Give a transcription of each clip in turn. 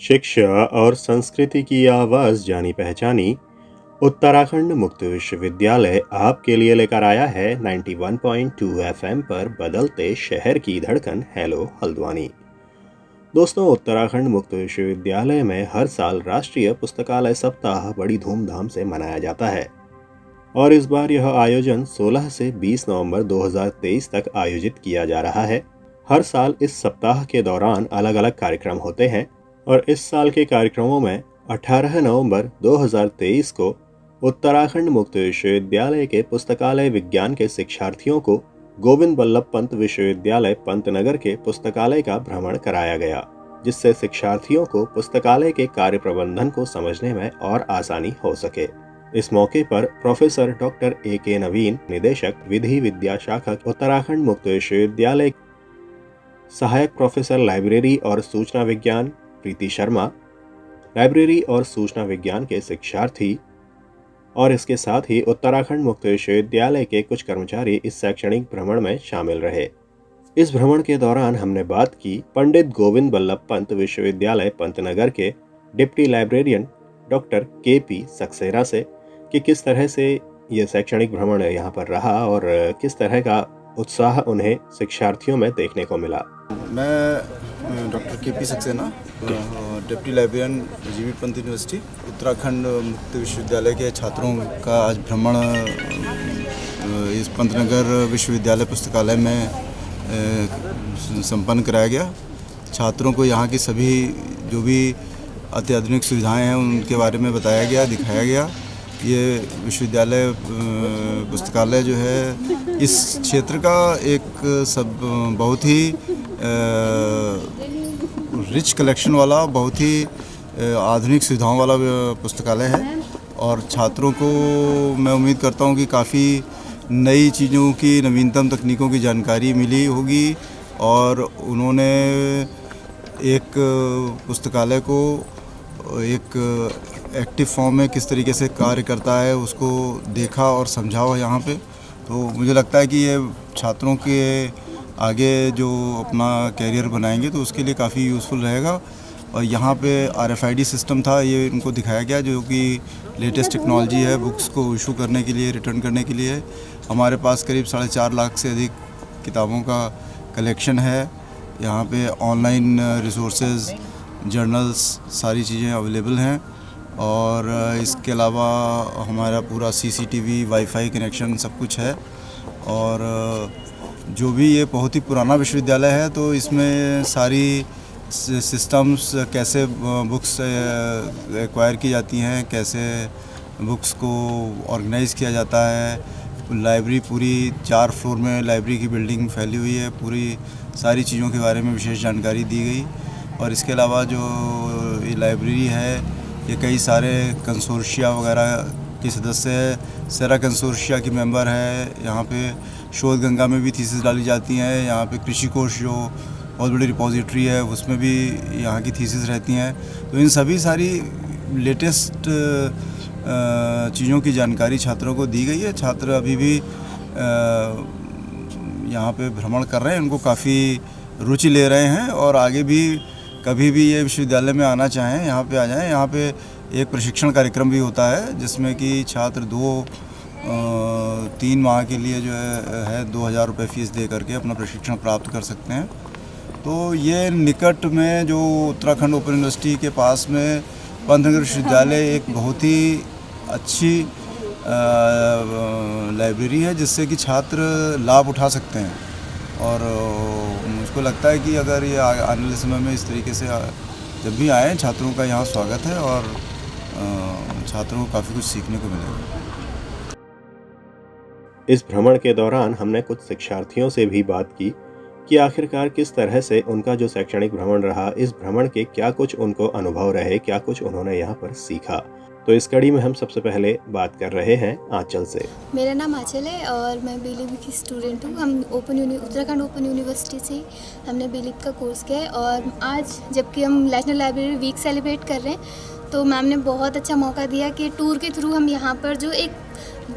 शिक्षा और संस्कृति की आवाज जानी पहचानी उत्तराखंड मुक्त विश्वविद्यालय आपके लिए लेकर आया है 91.2 एफएम पर बदलते शहर की धड़कन। हेलो हल्द्वानी। दोस्तों, उत्तराखंड मुक्त विश्वविद्यालय में हर साल राष्ट्रीय पुस्तकालय सप्ताह बड़ी धूमधाम से मनाया जाता है और इस बार यह आयोजन 16 से 20 नवंबर 2023 तक आयोजित किया जा रहा है। हर साल इस सप्ताह के दौरान अलग अलग कार्यक्रम होते हैं और इस साल के कार्यक्रमों में 18 नवंबर 2023 को उत्तराखंड मुक्त विश्वविद्यालय के पुस्तकालय विज्ञान के शिक्षार्थियों को गोविंद बल्लभ पंत विश्वविद्यालय पंतनगर के पुस्तकालय का भ्रमण कराया गया, जिससे शिक्षार्थियों को पुस्तकालय के कार्य प्रबंधन को समझने में और आसानी हो सके। इस मौके पर प्रोफेसर डॉक्टर A.K. नवीन, निदेशक विधि विद्या शाखा उत्तराखंड मुक्त विश्वविद्यालय, सहायक प्रोफेसर लाइब्रेरी और सूचना विज्ञान प्रीति शर्मा, लाइब्रेरी और सूचना विज्ञान के शिक्षार्थी और इसके साथ ही उत्तराखंड मुक्त विश्वविद्यालय के कुछ कर्मचारी इस शैक्षणिक भ्रमण में शामिल रहे। इस भ्रमण के दौरान हमने बात की पंडित गोविंद बल्लभ पंत विश्वविद्यालय पंतनगर के deputy librarian doctor K.P. Saxena से कि किस तरह से ये शैक्षणिक भ्रमण यहाँ पर रहा और किस तरह का उत्साह उन्हें शिक्षार्थियों में देखने को मिला। मैं doctor K.P. Saxena, deputy librarian GB Pant university Uttarakhand मुक्त विश्वविद्यालय के छात्रों का आज भ्रमण इस पंतनगर विश्वविद्यालय पुस्तकालय में संपन्न कराया गया। छात्रों को यहाँ की सभी जो भी अत्याधुनिक सुविधाएं हैं उनके बारे में बताया गया, दिखाया गया। ये विश्वविद्यालय पुस्तकालय जो है इस क्षेत्र का एक बहुत ही रिच कलेक्शन वाला, बहुत ही आधुनिक सुविधाओं वाला पुस्तकालय है और छात्रों को मैं उम्मीद करता हूँ कि काफ़ी नई चीज़ों की, नवीनतम तकनीकों की जानकारी मिली होगी और उन्होंने एक पुस्तकालय को एक एक्टिव फॉर्म में किस तरीके से कार्य करता है उसको देखा और समझा हुआ यहाँ पे। तो मुझे लगता है कि ये छात्रों के आगे जो अपना कैरियर बनाएंगे तो उसके लिए काफ़ी यूज़फुल रहेगा। और यहाँ पे RFID सिस्टम था, ये इनको दिखाया गया, जो कि लेटेस्ट टेक्नोलॉजी है बुक्स को इशू करने के लिए, रिटर्न करने के लिए। हमारे पास करीब 4.5 लाख से अधिक किताबों का कलेक्शन है। यहाँ पे ऑनलाइन रिसोर्सेज, जर्नल्स, सारी चीज़ें अवेलेबल हैं और इसके अलावा हमारा पूरा CCTV, वाईफाई कनेक्शन सब कुछ है। और जो भी ये बहुत ही पुराना विश्वविद्यालय है तो इसमें सारी सिस्टम्स, कैसे बुक्स एक्वायर की जाती हैं, कैसे बुक्स को ऑर्गेनाइज़ किया जाता है। लाइब्रेरी पूरी 4 फ्लोर में लाइब्रेरी की बिल्डिंग फैली हुई है, पूरी सारी चीज़ों के बारे में विशेष जानकारी दी गई। और इसके अलावा जो ये लाइब्रेरी है ये कई सारे कंसोर्शिया वगैरह के सदस्य है, सेरा कंसोर्शिया की मेंबर है। यहाँ पे शोध गंगा में भी थीसिस डाली जाती हैं। यहाँ पे कृषि कोश जो बहुत बड़ी रिपोजिटरी है उसमें भी यहाँ की थीसिस रहती हैं। तो इन सभी सारी लेटेस्ट चीज़ों की जानकारी छात्रों को दी गई है। छात्र अभी भी यहाँ पे भ्रमण कर रहे हैं, उनको काफ़ी रुचि ले रहे हैं और आगे भी कभी भी ये विश्वविद्यालय में आना चाहें यहाँ पे आ जाएं। यहाँ पे एक प्रशिक्षण कार्यक्रम भी होता है जिसमें कि छात्र 2-3 माह के लिए जो है 2,000 रुपये फ़ीस दे करके अपना प्रशिक्षण प्राप्त कर सकते हैं। तो ये निकट में जो उत्तराखंड ओपन यूनिवर्सिटी के पास में पंतनगर विश्वविद्यालय एक बहुत ही अच्छी लाइब्रेरी है जिससे कि छात्र लाभ उठा सकते हैं। और मुझको लगता है कि अगर ये आने वाले समय में इस तरीके से जब भी आएँ, छात्रों का यहाँ स्वागत है और छात्रों को काफ़ी कुछ सीखने को मिलेगा। इस भ्रमण के दौरान हमने कुछ शिक्षार्थियों से भी बात की कि आखिरकार किस तरह से उनका जो शैक्षणिक भ्रमण रहा, इस भ्रमण के क्या कुछ उनको अनुभव रहे, क्या कुछ उन्होंने यहाँ पर सीखा। तो इस कड़ी में हम सबसे पहले बात कर रहे हैं आंचल से। मेरा नाम आंचल है और मैं बीलिप की स्टूडेंट हूँ। हम उत्तराखंड ओपन यूनिवर्सिटी से हमने बीलिप का कोर्स किया है और आज जबकि हम नेशनल लाइब्रेरी वीक सेलिब्रेट कर रहे हैं तो मैम ने बहुत अच्छा मौका दिया कि टूर के थ्रू हम यहाँ पर जो एक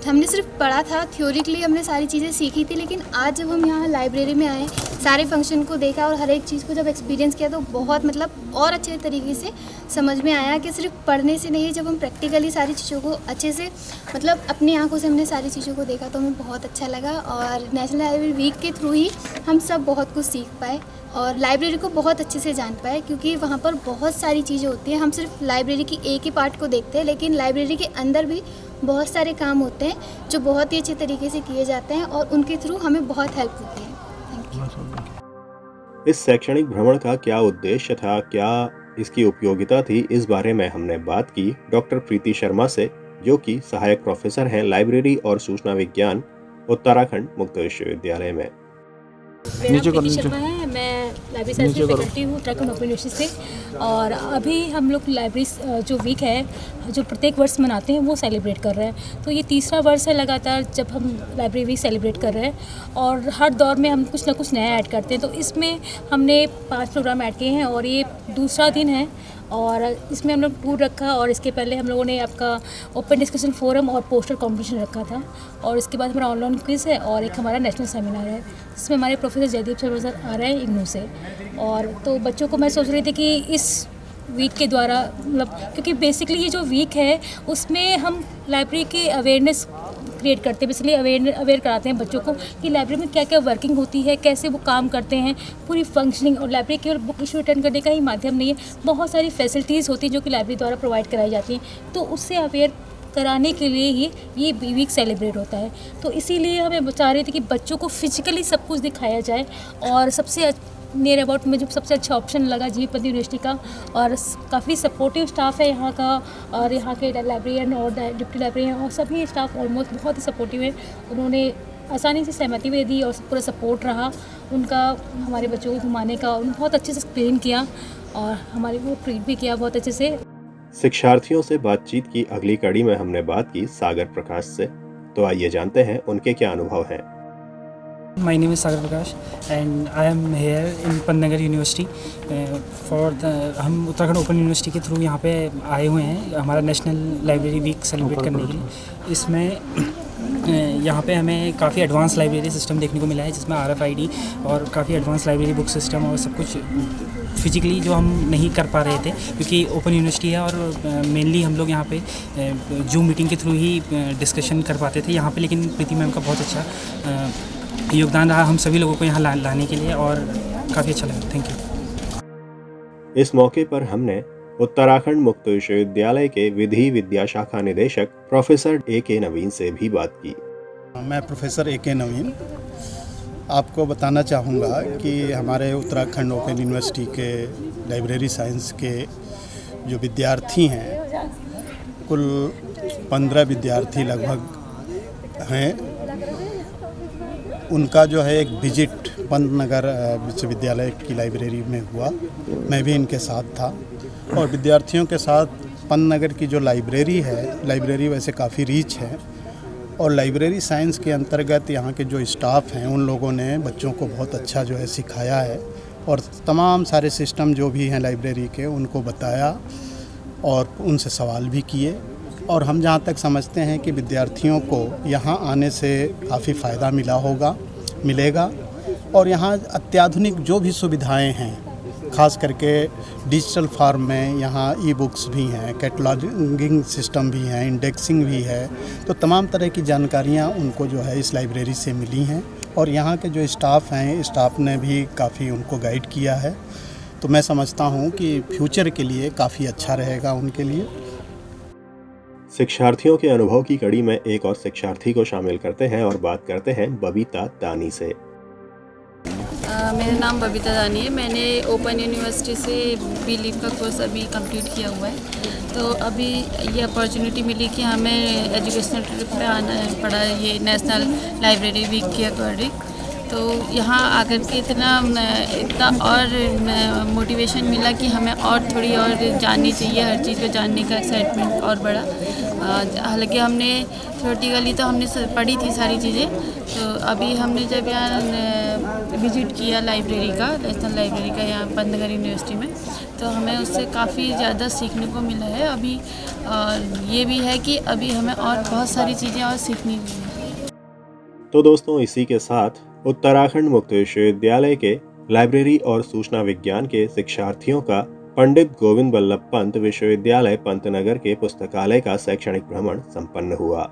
हमने सिर्फ पढ़ा था, थ्योरिकली हमने सारी चीज़ें सीखी थी, लेकिन आज जब हम यहाँ लाइब्रेरी में आए सारे फंक्शन को देखा और हर एक चीज़ को जब एक्सपीरियंस किया तो बहुत मतलब और अच्छे तरीके से समझ में आया कि सिर्फ पढ़ने से नहीं, जब हम प्रैक्टिकली सारी चीज़ों को अच्छे से मतलब अपनी आंखों से हमने सारी चीज़ों को देखा तो हमें बहुत अच्छा लगा। और नेशनल लाइब्रेरी वीक के थ्रू ही हम सब बहुत कुछ सीख पाए और लाइब्रेरी को बहुत अच्छे से जान पाए, क्योंकि वहाँ पर बहुत सारी चीज़ें होती हैं। हम सिर्फ लाइब्रेरी की एक ही पार्ट को देखते हैं, लेकिन लाइब्रेरी के अंदर भी बहुत सारे काम होते हैं जो बहुत ही अच्छे तरीके से किए जाते हैं और उनके थ्रू हमें बहुत हेल्प होती है। Thank you. इस शैक्षणिक भ्रमण का क्या उद्देश्य था, क्या इसकी उपयोगिता थी, इस बारे में हमने बात की डॉक्टर प्रीति शर्मा से, जो कि सहायक प्रोफेसर हैं लाइब्रेरी और सूचना विज्ञान उत्तराखंड मुक्त विश्वविद्यालय में। मेरा नाम प्रीति शर्मा है, मैं लाइब्रेरी साइंस में फैकल्टी हूँ उत्तराखंड ओपन यूनिवर्सिटी से। और अभी हम लोग लाइब्रेरी जो वीक है जो प्रत्येक वर्ष मनाते हैं वो सेलिब्रेट कर रहे हैं। तो ये तीसरा वर्ष है लगातार जब हम लाइब्रेरी वीक सेलिब्रेट कर रहे हैं और हर दौर में हम कुछ ना कुछ नया ऐड करते हैं। तो इसमें हमने 5 प्रोग्राम ऐड किए हैं और ये दूसरा दिन है और इसमें हम लोग टूर रखा और इसके पहले हम लोगों ने आपका ओपन डिस्कशन फोरम और पोस्टर कंपटीशन रखा था और इसके बाद हमारा ऑनलाइन क्विज़ है और एक हमारा नेशनल सेमिनार है जिसमें हमारे प्रोफेसर जयदीप शर्मा सर आ रहे हैं इग्नू से। और तो बच्चों को मैं सोच रही थी कि इस वीक के द्वारा मतलब क्योंकि बेसिकली ये जो वीक है उसमें हम लाइब्रेरी के अवेयरनेस क्रिएट करते हैं, बेसिकली अवेयर कराते हैं बच्चों को कि लाइब्रेरी में क्या क्या वर्किंग होती है, कैसे वो काम करते हैं, पूरी फंक्शनिंग। और लाइब्रेरी केवल बुक इशू अटेंड करने का ही माध्यम नहीं है, बहुत सारी फैसिलिटीज़ होती हैं जो कि लाइब्रेरी द्वारा प्रोवाइड कराई जाती हैं। तो उससे अवेयर कराने के लिए ही ये वीक सेलिब्रेट होता है। तो इसीलिए हमें चाह रहे थे कि बच्चों को फिजिकली सब कुछ दिखाया जाए और सबसे नियर अबाउट में जो सबसे अच्छा ऑप्शन लगा जीव पंत यूनिवर्सिटी का और काफ़ी सपोर्टिव स्टाफ है यहाँ का और यहाँ के लाइब्रेरियन और डिप्टी लाइब्रेरियन और सभी स्टाफ ऑलमोस्ट बहुत ही सपोर्टिव है। उन्होंने आसानी से सहमति भी दी और पूरा सपोर्ट रहा उनका हमारे बच्चों को घुमाने का। उन्होंने बहुत अच्छे से एक्सप्लेन किया और हमारे को ट्रीट भी किया बहुत अच्छे से। शिक्षार्थियों से बातचीत की अगली कड़ी में हमने बात की सागर प्रकाश से, तो आइए जानते हैं उनके क्या अनुभव हैं। My name is Sagar Prakash and I am here in Pantnagar University for हम उत्तराखंड ओपन यूनिवर्सिटी के थ्रू यहाँ पे आए हुए हैं हमारा नेशनल लाइब्रेरी वीक सेलिब्रेट करने के लिए। इसमें यहाँ पे हमें काफ़ी एडवांस लाइब्रेरी सिस्टम देखने को मिला है जिसमें RFID और काफ़ी एडवांस लाइब्रेरी बुक सिस्टम और सब कुछ फिजिकली जो हम नहीं कर पा रहे थे क्योंकि ओपन यूनिवर्सिटी है और मेनली हम लोग यहाँ पे जूम मीटिंग के थ्रू ही डिस्कशन कर पाते थे यहाँ पे। लेकिन प्रीति मैम का बहुत अच्छा योगदान रहा हम सभी लोगों को यहाँ लाने के लिए और काफ़ी अच्छा लगा। Thank you. इस मौके पर हमने उत्तराखंड मुक्त विश्वविद्यालय के विधि विद्या शाखा निदेशक प्रोफेसर A.K. नवीन से भी बात की। मैं प्रोफेसर A.K. नवीन आपको बताना चाहूँगा कि हमारे उत्तराखंड ओपन यूनिवर्सिटी के लाइब्रेरी साइंस के जो विद्यार्थी हैं कुल 15 विद्यार्थी लगभग हैं। उनका जो है एक विजिट पंतनगर विश्वविद्यालय की लाइब्रेरी में हुआ, मैं भी इनके साथ था और विद्यार्थियों के साथ पंतनगर की जो लाइब्रेरी है, लाइब्रेरी वैसे काफ़ी रीच है और लाइब्रेरी साइंस के अंतर्गत यहाँ के जो स्टाफ हैं उन लोगों ने बच्चों को बहुत अच्छा जो है सिखाया है और तमाम सारे सिस्टम जो भी हैं लाइब्रेरी के उनको बताया और उनसे सवाल भी किए। और हम जहाँ तक समझते हैं कि विद्यार्थियों को यहाँ आने से काफ़ी फ़ायदा मिलेगा और यहाँ अत्याधुनिक जो भी सुविधाएं हैं ख़ास करके डिजिटल फॉर्म में यहाँ ई-बुक्स भी हैं, कैटलॉगिंग सिस्टम भी हैं, इंडेक्सिंग भी है, तो तमाम तरह की जानकारियाँ उनको जो है इस लाइब्रेरी से मिली हैं और यहाँ के जो स्टाफ हैं स्टाफ ने भी काफ़ी उनको गाइड किया है। तो मैं समझता हूँ कि फ्यूचर के लिए काफ़ी अच्छा रहेगा उनके लिए। शिक्षार्थियों के अनुभव की कड़ी में एक और शिक्षार्थी को शामिल करते हैं और बात करते हैं बबीता दानी से। मेरा नाम बबीता दानी है। मैंने ओपन यूनिवर्सिटी से B.Liv का कोर्स अभी कंप्लीट किया हुआ है। तो अभी ये अपॉर्चुनिटी मिली कि हमें एजुकेशनल ट्रिप पे आना पड़ा ये नेशनल लाइब्रेरी वीक के अकॉर्डिंग। तो यहाँ आकर के इतना और मोटिवेशन मिला कि हमें और थोड़ी और जाननी चाहिए, हर चीज़ को जानने का एक्साइटमेंट और बढ़ा। हालांकि हमने थ्योरेटिकली तो हमने पढ़ी थी सारी चीज़ें, तो अभी हमने जब यहाँ विजिट किया लाइब्रेरी का, नेशनल लाइब्रेरी का यहाँ पंतनगर यूनिवर्सिटी में, तो हमें उससे काफ़ी ज़्यादा सीखने को मिला है अभी। और ये भी है कि अभी हमें और बहुत सारी चीज़ें और सीखनी भी है। तो दोस्तों, इसी के साथ उत्तराखंड मुक्त विश्वविद्यालय के लाइब्रेरी और सूचना विज्ञान के शिक्षार्थियों का पंडित गोविंद बल्लभ पंत विश्वविद्यालय पंतनगर के पुस्तकालय का शैक्षणिक भ्रमण संपन्न हुआ।